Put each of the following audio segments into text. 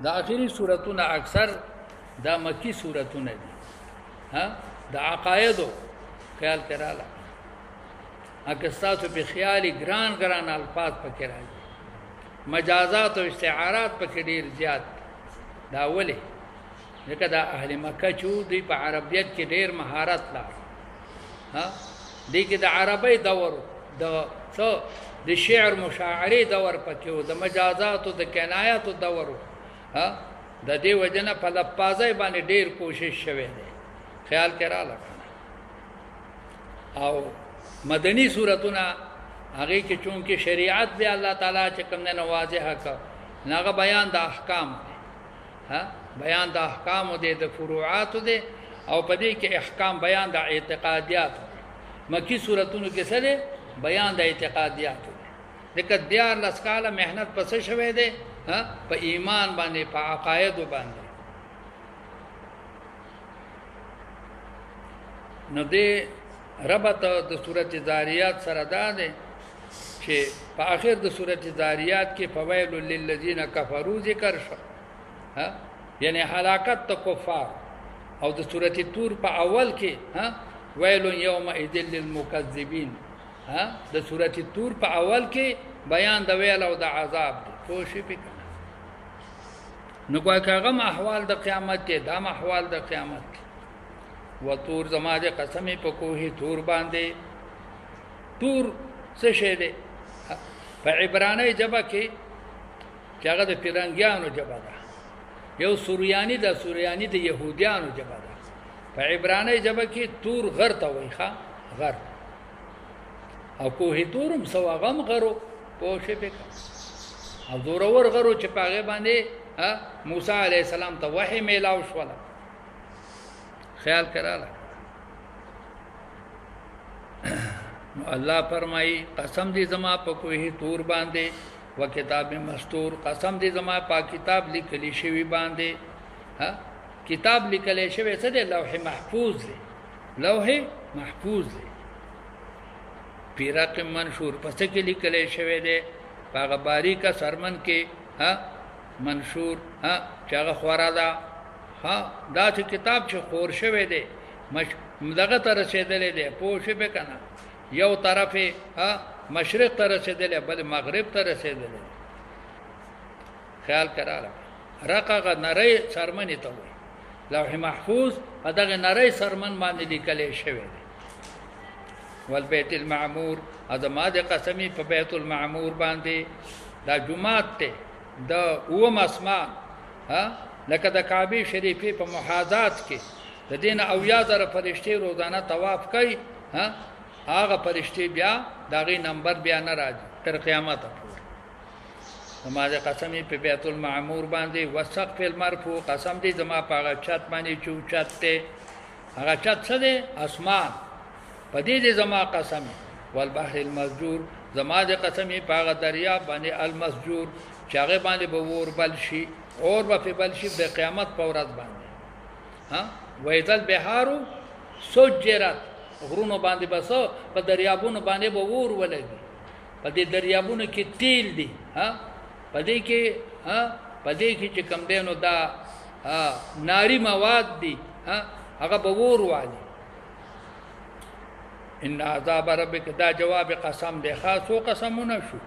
دا آخری سورتونه اکثر دا مکی سورتونه دي دا عقایدو خیال کراله اګه تاسو په خیالي ګران الفاظ پکې راځي مجازات او استعارات پکې ډیر زیات دا ولې ځکه دا اهل مکه چې دوی په عربیت کې ډیر مهارت لري دې کې د عربی دور د څو د شعر مشاعري دور پکې او د مجازات او د کنایات دور د دې وجنه په لفظای باندې ډیر کوشش شوه دی خیال کراله او مدنی سورتونه هغه کې چونکه شریعت دی الله تعالی چې کوم نه واضحه کا ناغه بیان د احکام بیان د احکام دی د فروعات دی او په دې کې احکام بیان د اعتقادیات مکی سورتونو کې سره بیان د اعتقادیات دی دغه دیار لسکاله مهنت پس شوه دی په ایمان باندې په عقاید باندې نو دې ربط د سورۃ ذاریات سره ده چې په اخر د سورۃ ذاریات کې فویل للذین کفروا ذکر شو یعنی هلاکت د کفار او د سورۃ تور په اول کې ویل یومئذ للمکذبین د سورۃ تور په اول کې بیان د ویل او د عذاب کوشش وکړه نو کوم احوال د قیامت کې دا احوال د قیامت و تور زما د قسمې په کوه تور باندې تور څه شی دی په عبرانی ژبه کې چې هغه د پیرنګیانو ژبه ده یو سوریانی د يهوديانو ژبه ده په عبرانی ژبه کې تور غر ته وایي غر او کوه تورم سواغم غرو پوښې پکا او زورور غرو چې پاغه باندې موسی علیہ السلام ته وحی میلاو شو خیال کراله نو الله فرمایي قسم دې زما په کوه تور باندې و کتاب مستور قسم دې زما په کتاب لیکلی شوی باندې کتاب لیکلی شوی څه دی لوح محفوظ دی لوح محفوظ دی پیرق منشور پس کې لیکلی شوی دی هغه باریکه سرمن کې منشور چې هغه خورا ده دا چې کتاب چې خور شوی دی دغه ته رسېدلی دی پوه شوې به که نه یو طرف مشرق ته رسېدلی بل مغرب ته رسېدلی خیال کراله رقغه نری سرمنې ته وایي لوح محفوظ په دغه نری سرمن باندې لیکلی شوی دی والبیت المعمور ازما د قسمی په بیت المعمور باندې دا جمعات ته د اوم اسمان لکه د کعبه شریفه په محاذات کې د دین او یا زره فرشتي روزانه طواف کوي هغه فرشتي بیا داغي نمبر بیا نه راځي تر قیامت پورې زما د قسمی په بیت المعمور باندې وسقف المرفوع قسم دې زما په هغه چت باندې چوچت ته هغه چت څه دی اسمان پدې دې زما قسم والبحر المسجور زما د قسمی په هغه دریا باندې المسجور چې هغه باندې به ور بل شي اور به بل شي د قیامت په ورځ باندې وایذل بهارو سجرت غرونو باندې بس په دریابونو باندې به ور ولګي په دې دریابونو کې تیل دي په دې کې چې کم دینو دا ناری مواد دي هغه به ور والي ان عذاب ربک دا جواب قسم دی خاصو قسمونه شو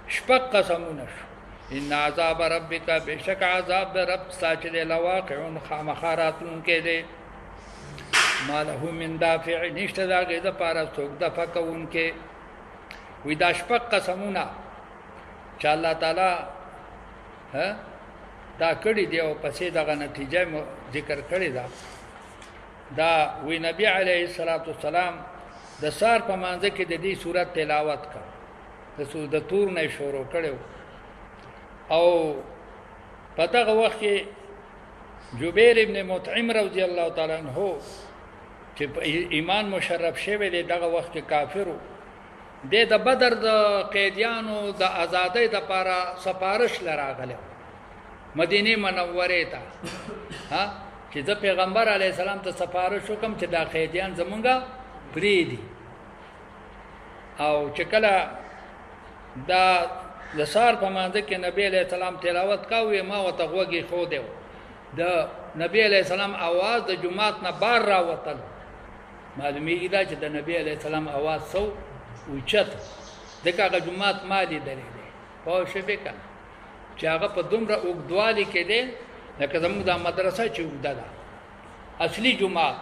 شپق قسمونه شو ان عذاب ربک بشک عذاب رب ساچ دی لواقع خامخاراتون کې دی ما له من دافع نشته دا غیظ پاره څوک د فکون کې وې دا شپق قسمونه چې الله تعالی دا کړي دی او پسې دغه نتیجه ذکر کړي دا وی نبی علیه الصلاۃ والسلام د سار په مانځ کې د دې سورۃ تلاوت کړ د تور نه شروع کړو او په دغه وخت کې جبیر ابن مطعم رضی الله تعالی عنہ چې ایمان مشرف شوی دی دغه وخت کې کافرو د بدر د قیدیانو د آزادۍ لپاره سفارش لراغله مدینه منوره ته چې د پیغمبر علی السلام ته سفارش وکم چې دا قیدیان زمونږه پریدي او چې کله دا د سار په مانځ کې نبی علیہ السلام تلاوت کاوه ما وته غوږی خو دیو د نبی علیہ السلام आवाज د جمعات نه بار راوتل معلومیږي دا چې د نبی علیہ السلام आवाज سو اوچت دغه جمعات مالی درې په شپه کې چې هغه په دومره اوګدوالي کې دی لکه زموږ د مدرسه چې اوګدا ده اصلي جمعات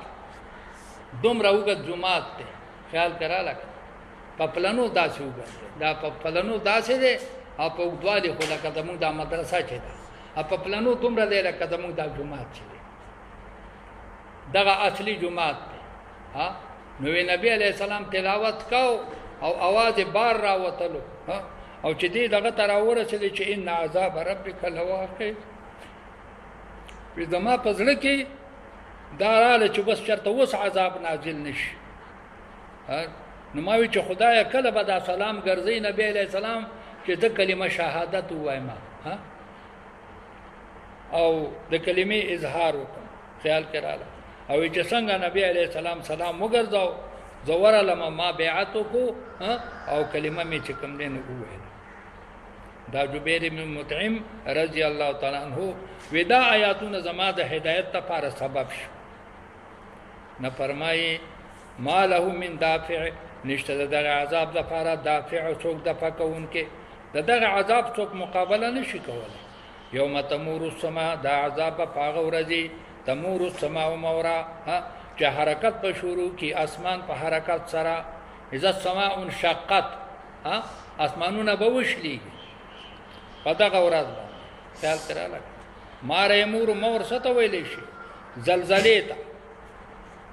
دومره اوګد جمعات ته خیال کرا لکه په پلانو داسې وګرځي دا په پلانو داسې دی او په اوګدوالي خو لکه زموږ د مدرسه چې ده په پلانو دومره دی لکه زموږ د جمعات چې دی دغه اصلي جمعات دی نو نبی علیہ السلام تلاوت کاو او आवाज بار راوتلو او چې دې دغه تر اورسېږي چې ان عذاب ربک لواقع په دما پزړه کې داراله چې بس چرته وس عذاب نازل نشي نو ما وی چې خدای کله به دا سلام ګرځي نبی علیہ السلام چې د کلمه شهادت وایم او د کلمې اظهار وکم خیال کړه او چې څنګه نبی علیہ السلام سلام وګرځاو زوره لما ما بیعت کو او کلمه می چې کوم دین وویل دا جبیر بن مطعم رضی الله تعالی عنہ ودا آیاتونه زما د هدایت لپاره سبب شو نه فرمایي ما له من دافع نشته دغه عذاب لپاره دافع څوک د فکون کې دغه عذاب څوک مقابله نشي کولای یوم تمور السما دا عذاب پاغه ورځي تمور السما مورا چې حرکت په شروع کی اسمان په حرکت سره اذا السماء انشقت اسمانونه به وشلي پتا غورات خیال کړه ماره مور ست ویلې شي زلزلې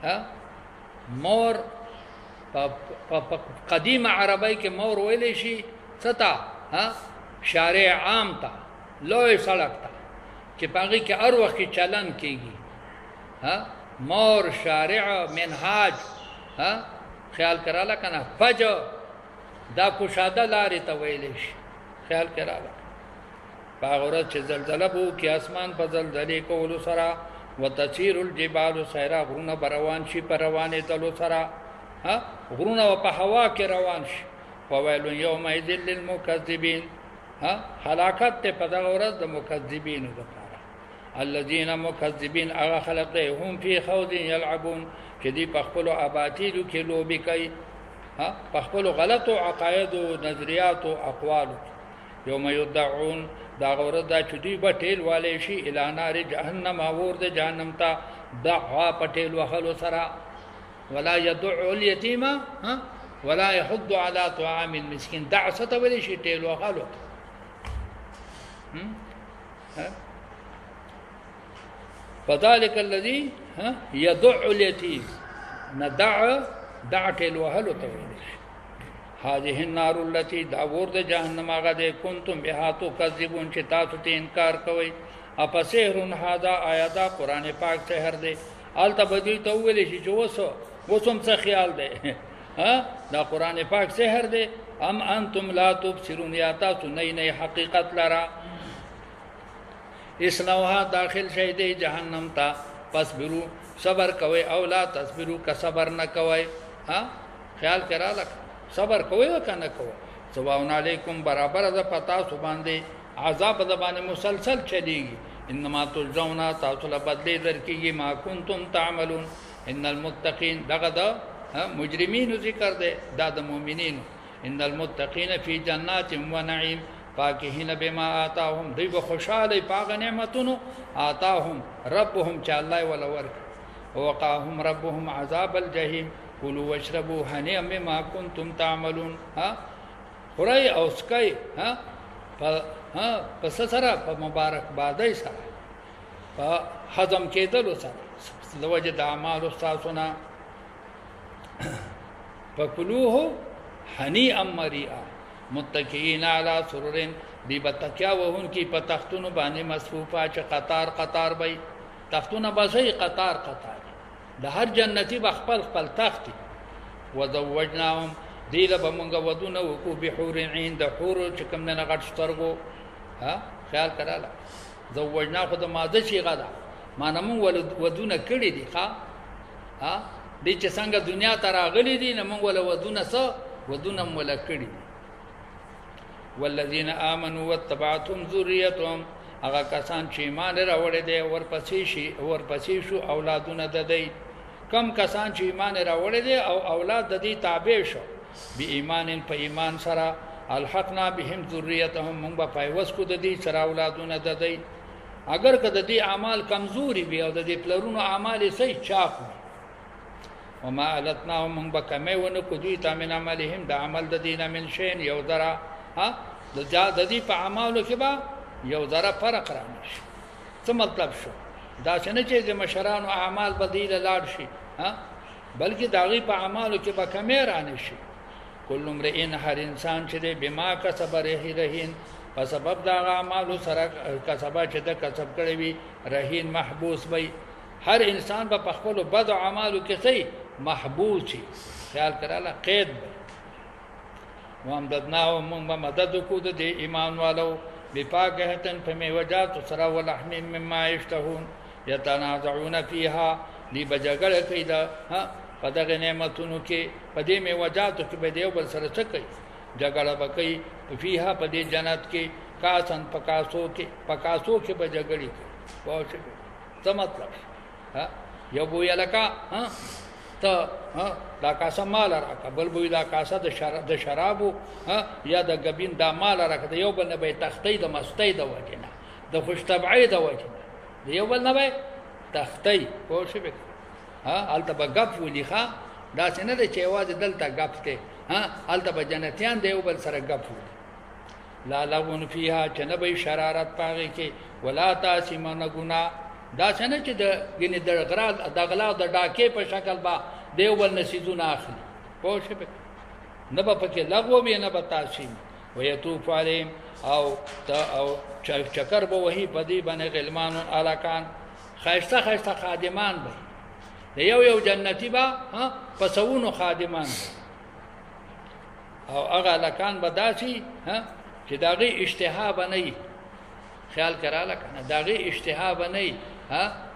تا مور په قدیم عربی کې مور ویلې شي ستا شارع عام تا لوی سړک تا چې پاږي کې هر وخت چلن کیږي مور شارع منهاج خیال کراله کنه فج دا کوشاده لارې ته ویلې شي خیال کراله باغورت چې زلزلہ بو کې اسمان په زلزلې کولو سره وتسير الجبال سيرا غرونه بروان شي پر روانې تلو سره غرونه په هوا کې روان شي فويل يومئذ للمكذبين هلاکت ته په دغه ورځ د مکذبین لپاره الذين مكذبين اغه خلق هم في خوض يلعبون چې دی په خپل اباطیلو کې لوبي کوي په خپل غلطو عقاید او نظریات او اقوال یوم يدعون دا غورد دا چدی بټیل والے شي الی نار جهنم اور د جهنم ته دعوا پټیل وهلو سرا ولا يدع اليتيم ولا يحض على طعام المسكين دعسه ولی شي ټیل وهلو فذلك الذي يدع اليتيم دع ټیل وهلو ته هذه النار التي داورد جهنم غد كنتم بها تكذبون چې تاسو ته انکار کوئ اپسهرون هذا آیات قران پاک سحر دی الته بدی ته ویل شي چې وسوم څه خیال دی دا قران پاک سحر دی ام انتم لا تبصرون یا تاسو نه حقیقت لرا اسنوها داخل شي دی جهنم ته پس برو صبر کوئ او لا تصبروا که صبر نه کوئ خیال کرا لک صبر کوئ وکنه کوئ سواون علیکم برابر ده پتا سو باندې عذاب د باندې مسلسل چلیږي انما تجزون تاسو له بدلی درکېږي ما کنتم تعملون ان المتقین دغه د مجرمین ذکر ده د مؤمنین ان المتقین فی جنات و نعیم فاکهین بما آتاهم دی خوشاله پاک نعمتونو آتاهم ربهم چ الله ولور وقاهم ربهم عذاب الجحیم کلوا واشربوا هنیئا بما کنتم تعملون خورای او سکای پس سره په مبارک بادای سره په هضم کېدلو سره لوجه د اعمال استاسنا فکلوه هنیئا مریئا متکئین علی سرر دی بتکیا وهن کی په تختونو باندې مصفوفه چې قطار قطار بای تختونه بسې قطار قطار د هر جنتی بخپل خپل تختی وزوجناهم دیله بمونږ ودونه وکو بحور عین د حور چې کوم نه غټ سترګو خیال کړه زوجنا خو د ماده شي غدا مانه مون ودونه کړی دي دې چې څنګه دنیا ته راغلي دي نه مونږ ول ودونه ودونه مول کړی والذین آمنوا واتبعتهم ذریتهم هغه کسان چې ایمان راوړی دی ورپسې شو اولادونه د دی کم کسان چې ایمان راوړی دی او اولاد د دې تابع شو به ایمان په ایمان سره الحقنا بهم ذریتهم موږ به پیوس کو د دې سره اولادونه د دی اگر که د دې اعمال کمزوري وي او د دې پلرونو اعمال یې صحیح چاپ وي وما علتناهم موږ به کمی ونه کو دوی ته من عملهم د عمل د دینه من شین یو ذره د دې په اعمالو کې به یو ذره فرق رانشي څه مطلب شو دا څنګه چې د مشرانو اعمال بدیل لاړ شي بلکې د هغې په اعمالو کې به کمی رانشي کل امرئ هر انسان چې دی بما کسب رهین په سبب د هغه اعمالو سره کسبه چې د کسب کړی وي رهین محبوس وي هر انسان به په خپلو بدو اعمالو کې صحیح محبوس شي خیال کراله قید به وامددناهم موږ به مدد وکړو د دې ایمان والو بفاکهة فمیوجات سره ولحم مما یشتهون یتنازعون فیها دی بجګړه کوي دا په دغه نعمتونو کې په دې میوجاتو کې به دیو بل سره څه کوي جګړه به کوي فیها په دې جنت کې کاسن پکاسو کې به جګړې کوي پوه شئ څه مطلب یو بو یلکا ته دا کاسه مال راکا بل بو دا کاسه د شرابو یا د غبین دا مال راکا د یو بل نه به تختی د مستی د وجنه د خوش طبعی د وجنه د یو بل نه به تختی پوه شئ الته به غف ولیخه دا څنګه د چېواز دلته غف ته الته به جنتیان د یو بل سره غف لا لغون فیها چنبې شرارت پاږي کې ولا تاسمن گنا دا څنګه چې د ګنې د غلا د ډاکې په شکل با دیو بل نسیزونه اخلي پوه شئ نه به پکې لغو به نه به تاسیم ويطوف عليهم او چکر به وਹੀ بدی باندې غلمان الکان خاصه خادمان به یو جنتی با پسونو خادمان او هغه الکان به داسي چې داغه اشتها بنئ خیال کراله کنه داغه اشتها بنئ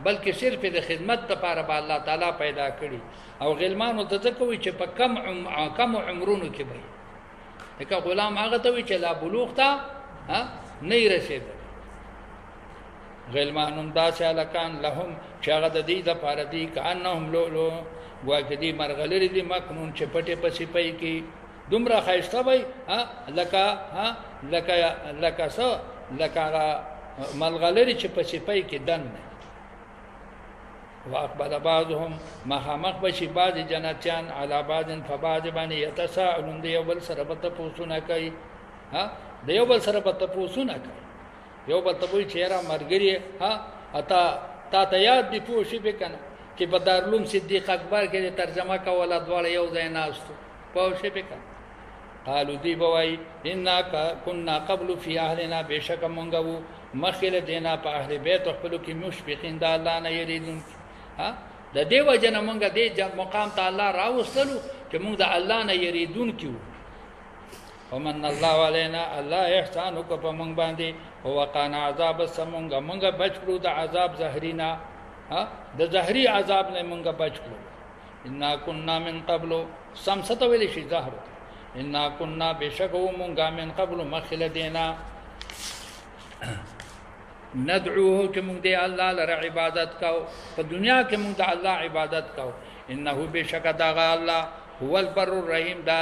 بلکې صرف د خدمت لپاره به الله تعالی پیدا کړي او غلمانو ته کوي چې په کم عمرونو کې به دغه غلام هغه ته وي چې لا بلوغ ته نه رسید غلمانون داسې الکان لهم چې هغه د دې لپاره دي کانهم لولو واکه دي مرغلری دي مکنون چې پټه پسې پي کې دومره خایسته وي لکه ملغلری چې پسې پي کې دن واقبل بعضهم مخامخ بشي بعض جنتیان علی بعض فبعض باندې يتساءلون دی یو بل سره به تاسو کوي د یو بل سره به تاسو کوي یو بل ته وایي چې را مرګري تا ته یاد دی پوه شي به کنه چې په دارالعلوم صدیق اکبر کې ترجمه کوله دواړه یو ځای ناستو پوه شي به کنه قالو دی بوای انا كنا قبل في اهلنا بشک مونږو مخله دینا په اهل بیت خپل کې مشفقین د الله نه یریدون د دیو جن مونږه دې مقام ته الله راوستلو چې مونږ د الله نه یریدون کیو ومن الله علينا الله احسان کو په مونږ باندې هو قانا عذاب السمونګه مونږه بچو د عذاب زهرینا د زهري عذاب نه مونږه بچو انا كنا من قبل سمست ویل شي زهر انا كنا بشکو مونږه من قبل مخله دینا ندعوه کہ مونږ دې الله لره عبادت کو په دنیا کې مونږ د الله عبادت کو انه بشک دغه الله هو البر الرحیم دا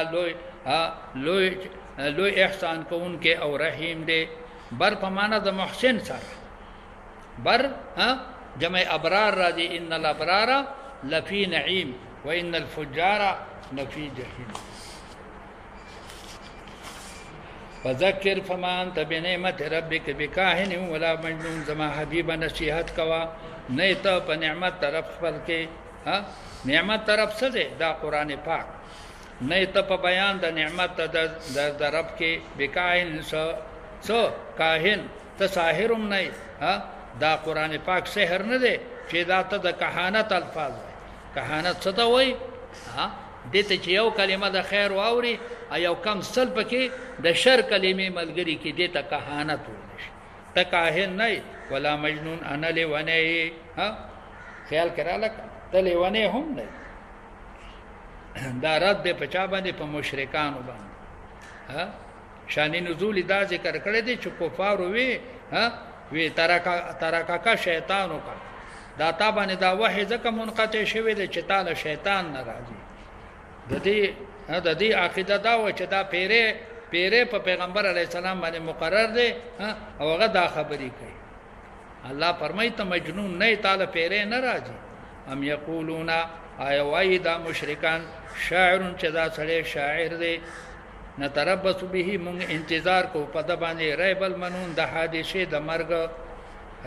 لوی احسان کوونکې او رحیم دی بر په معنا د محسن سره بر جمع ابرار راځي ان الابرار لفی نعیم وان الفجار لفی جحیم فذكر فما انت بنعمت ربك بكاهن ولا مجنون زما حبیب نصیحت کوا نه ته په نعمت طرف خپل کې نعمت طرف څه ده دا قران پاک نه ته په بیان د نعمت د رب کې بکاهن سو کاهن ته ساحرم نه دا قران پاک سحر نه ده چې دا ته د کهانت الفاظ کهانت څه ته وای دته چې یو کلمه د خیر واوري ایو کم سل پکې د شر کلمې ملګری کې دته کهانت ورنشي ته کاهن نه ولا مجنون انا لونه خیال کړه ته لونه هم نه دا رد په چا باندې په مشرکانو باندې شان نزول دا ذکر کړی دی چې کفار وی وی ترکا شیطانو کا دا تا باندې دا وحی ځکه منقطع شوی دی چې تعالی شیطان ناراضي د دې عقیده دا و چې دا پیره په پیغمبر علی السلام باندې مقرر دی او هغه دا خبرې کوي الله فرمایي ته مجنون نه تعالی پیره ناراضي ام یقولون آیا وای دا مشرکان شاعر چې دا سړی شاعر دی نتربص به مونږ انتظار کو په د باندې ریب المنون د حادثه د مرګ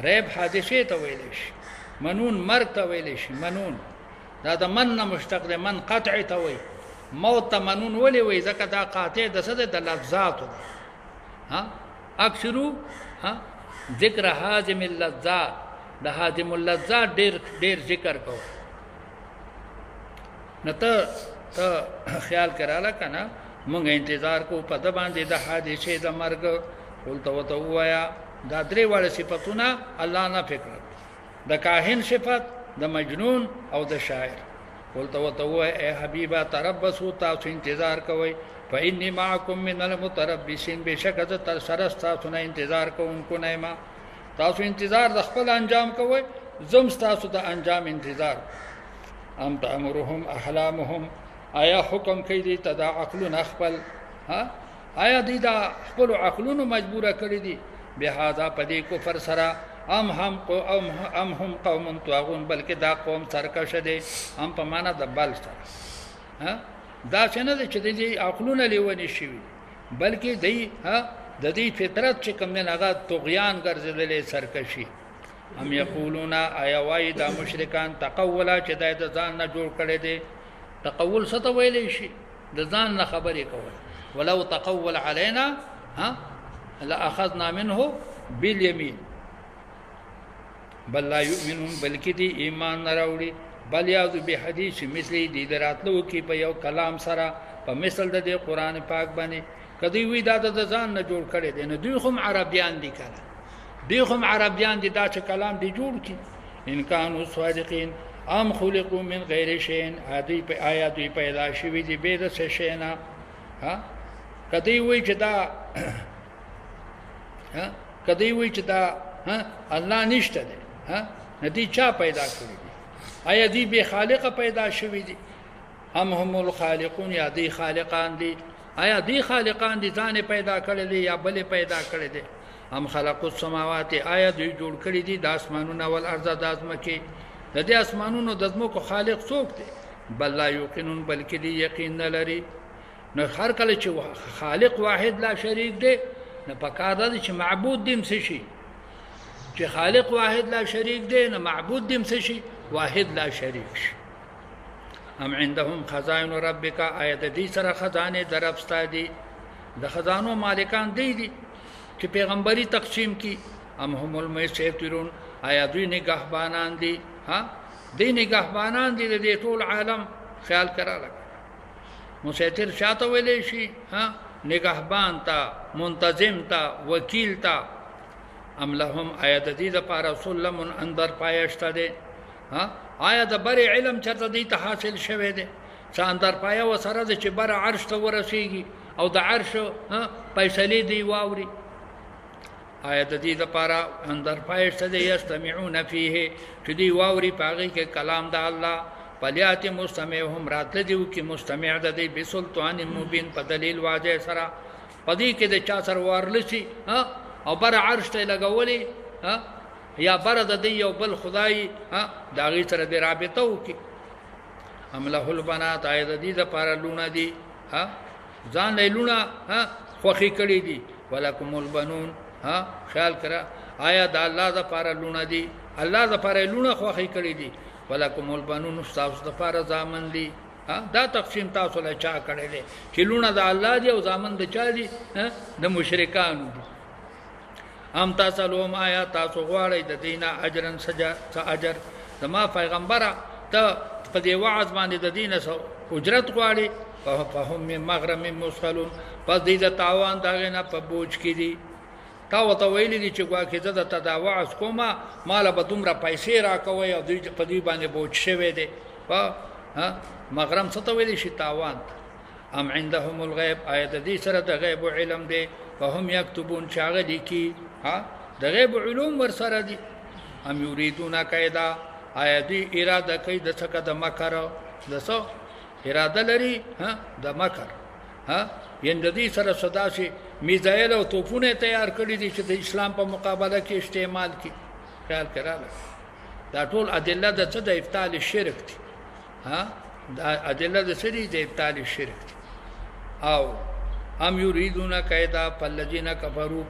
ریب حادثه ته ویل شي منون مرګ ته ویل شي منون دا د من نه مشتق دی من قطع ته وی موت منون ولې وی ځکه دا قاطع د صد د لفظات اکثرو ذکر حازم اللذات د حازم اللذات ډیر ذکر کو نته خیال کراله کنه مونږ انتظار کو په د باندې د حادثه د مرګ ولته وته وایا دا درې وړ صفاتونه الله نه فکر د کاهن صفات د مجنون او د شاعر ولته وته وای اے حبیبا تربصوا تاسو انتظار کوئ فإني معكم من المتربصين بشک د تر سره تاسو نه انتظار کوونکو نه ما تاسو انتظار د خپل انجام کوئ زم تاسو د انجام انتظار ام تأمرهم احلامهم آیا حکم کوي دي تدا عقلون خپل آیا دي دا خپل عقلونو مجبوره کړی دي بهذا پدې کفر سره ام هم قوم طاغون بلکې دا قوم سرکش دي هم په معنا د بل سره دا څنګه چې دې عقلونه لیونی شي بلکې دی د دې فطرت چې کوم نه هغه طغیان ګرځیدلې سرکشي هم یقولون آیا وای دا مشرکان تقولا چې د ځان نه جوړ کړي دي تقول څه ویلې شي د ځان نه خبرې کول ولو تقول علينا لا اخذنا منه باليمين بل لا يؤمنون بلکې دی ایمان نه راوړي بل یاذ به حدیث مثلی دی دراتلو کې په یو کلام سره په مثل د قرآن پاک باندې کدی وی دا د ځان نه جوړ کړي دي نه دوی هم عربیان دي کړه دوی هم عربیان دي دا چې کلام دی جوړ کی ان کانوا صادقین ام خلقوا من غیر شیء هدی په آیا دوی پیدا شوی دي به د څه شی نه کدی وی چې دا کدی وی چې دا الله نشته دی ندی چا پیدا کړی دي آیا دی به خالق پیدا شوی دي ام هم الخالقون یا دی خالقان دي آیا دی خالقان دي ځان پیدا کړی دي یا بل پیدا کړی دي ام خلقوا السماوات آیا دوی جوړ کړی دي د اسمانونو او الارض د ازمکه د دې اسمانونو د ازمکو خالق څوک دی بل لا یقینون بلکې دی یقین نه لري نو هر کله چې خالق واحد لا شریک دی نه پکار دی چې معبود دیم شي چې خالق واحد لا شریک دی نه معبود دیم شي واحد لا شریک شي ام عندهم خزائن ربک آیت دې سره خزانه دربستا دي د خزانو مالکان دی چې پیغمبري تقسیم کی ام هم المسیطرون آیا دوی نگهبانان دي دی نگهبانان دي د ټول عالم خیال کراله مسیطر شاته ویلې شي نگهبان تا منتظم تا وکیل تا ام لهم آیت دې د پاره سلم اندر پایشته دي آیا د بر علم چرته دې ته حاصل شوه دي چې اندر پایا وسره د چې بر عرش ته ورسیږي او د عرش فیصله دی واوري آیت دې د پاره اندر پایشته دي یستمعون فيه چې دی واوري پاږي کې کلام د الله پلیات مستمعهم راتل دیو کې مستمع د دې بسلطان مبین په دلیل واضح سره پدې کې د چا سره ورلشي او بر عرش ته لګولې یا بر د دې یو بل خدای دا غي سره د رابطه وکي ام له البنات آیت دې د پاره لونه دي ځان له لونه خوخي کړی دي ولکم البنون خیال کرا آیا د الله د پاره لونه دي الله د پاره لونه خوخي کړی دي ولکم البنون تاسو د پاره ځامن دي دا تقسیم تاسو له چا کړی دي چې لونه د الله دی او ځامن د چا دي د مشرکانو دي ام تاسو لوم آیا تاسو غواړئ د دینه اجرن سجا اجر زما پیغمبره ته په دې وعظ باندې د دینه اجرت غواړي فهم من مغرم مسخلون پس دې د تاوان دغه نه په بوج کې دي تا وته ویلي دي چې واکه زه د تداوعز کومه مال به دومره پیسې راکوي او په دې باندې بوج شوی دی مغرم څه ته ویلي شي تاوان ام عندهم الغیب آیا د دې سره د غیب علم دی فهم یكتبون چاغه لیکي ها د غیب علوم ور سره دي ام یریدون کیدا آیا دې اراده کوي د څه د مکر د څه اراده لري ها د مکر ها یند دې سره صدا شي میزایل او توپونه تیار کړی دي چې د اسلام په مقابله کې استعمال کی خیال کړه دا ټول ادله د څه د ابطال شرک دي ها دا ادله د څه د ابطال شرک دي او ام یریدون کیدا فالذین کفروا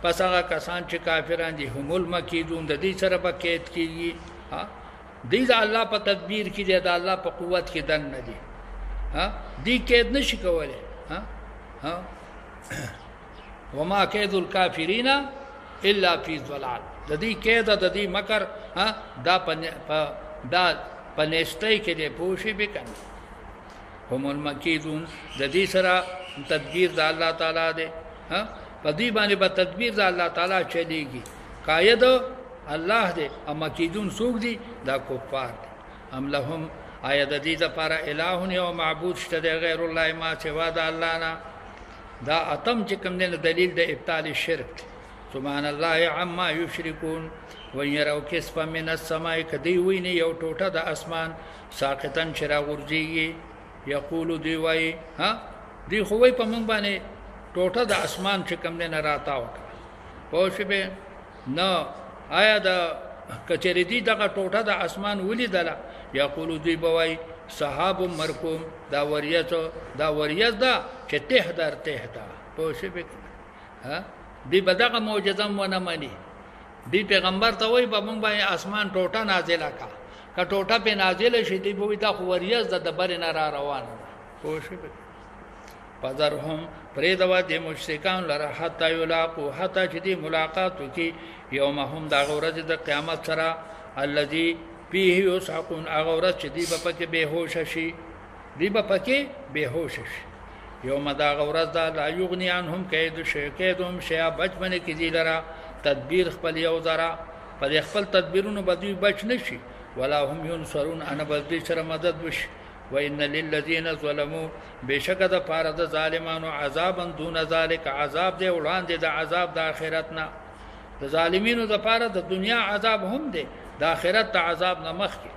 پس هغه کسان چې کافران دي هم المکیدون د دې سره په کېد کېږي ها دې د الله په تدبیر کې دي د الله په قوت کې دن نه دي ها دې کېد نشي کولای ها ها وما کید الکافرین الا فی ضلال د دې کېد د دې مکر ها دا پنيستای کې دې پوښي به کنه هم المکیدون د دې سره تدبیر د الله تعالی دی ها په دې باندې به تدبیر د الله تعالی چلیږي قائد الله دی اما کیدون سوق دي دا کفار دي ام لهم آیا د دې لپاره الہ او معبود شته غیر الله ما سوا د الله نه دا اتم چې کوم نه دلیل د ابطال شرک سبحان الله عما یشرکون ويروا كسفا من السماء کدی ویني یو ټوټه د اسمان ساقطن چرا ورځي یقول دی وای ها دی خو وای په مونږ باندې ټوټه د اسمان چې کوم نه راتا وکړه پوه به نو آیا د کچری دی دغه ټوټه د اسمان ولیدله یقول دی بوای صحاب مرکوم دا وریځ دا چې ته در ته دا پوه به ها دی بدغه معجزه ونه مانی دی پیغمبر ته وای په مونږ باندې اسمان ټوټه نازله کا ټوټه په نازله شي دی بوې دا خو وریځ د بر نه را روانه پوه به پذرهم پریدوا د مشرکان لره حتا یلاقو حتا چې دی ملاقات کی یومهم دا ورځ د قیامت سره الذي فيه يسحقون اغورت چې دی په کې بهوش شي دی په کې بهوش شي یوم دا ورځ دا لا یغنی عنهم کیدهم شیا بچمن کې دی لره تدبیر خپل یو ذرا په خپل تدبیرونو بدوی بچ نشي ولا هم ينصرون انا بدی سره مدد وشي وان للذین ظلموا بشکد پارد ظالمانو عذابا دون ذلك عذاب دی وړاندې د عذاب د آخرت نه د ظالمینو د پاره د دنیا عذاب هم دی د آخرت ته عذاب نه مخکي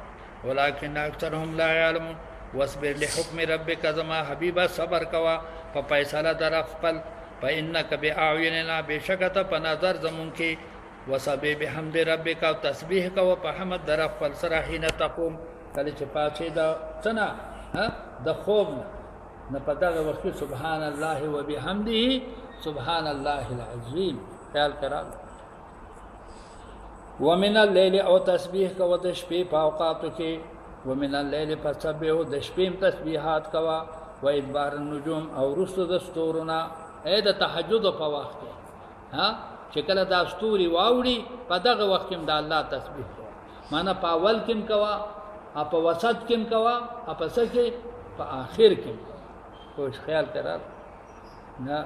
ولکن اکثرهم لا يعلمون واصبر لحكم ربك زما حبيبا صبر کوا په فیصله در خپل فانك باعيننا بشکت په نظر زمون کې وسبح بحمد ربك او تسبیح کوا په حمد در خپل سره حين تقوم کله چې پاتې دا څنګه ها د خوب نه پدغه وخت سبحان الله وبحمده سبحان الله العظیم خیال کړه ومن الليل او تسبیح کو د شپې په اوقاتو کې ومن الليل فسبح د شپې تسبیحات کوا و ادبار النجوم او رسو د ستورنا اې د تهجد په وخت ها چې کله دا ستوري واوړي په دغه وخت کې د الله تسبیح معنا په اول کې کوا په وسط کې کوا په سکه په اخر کې کوم خیال کړه نه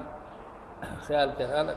خیال کړه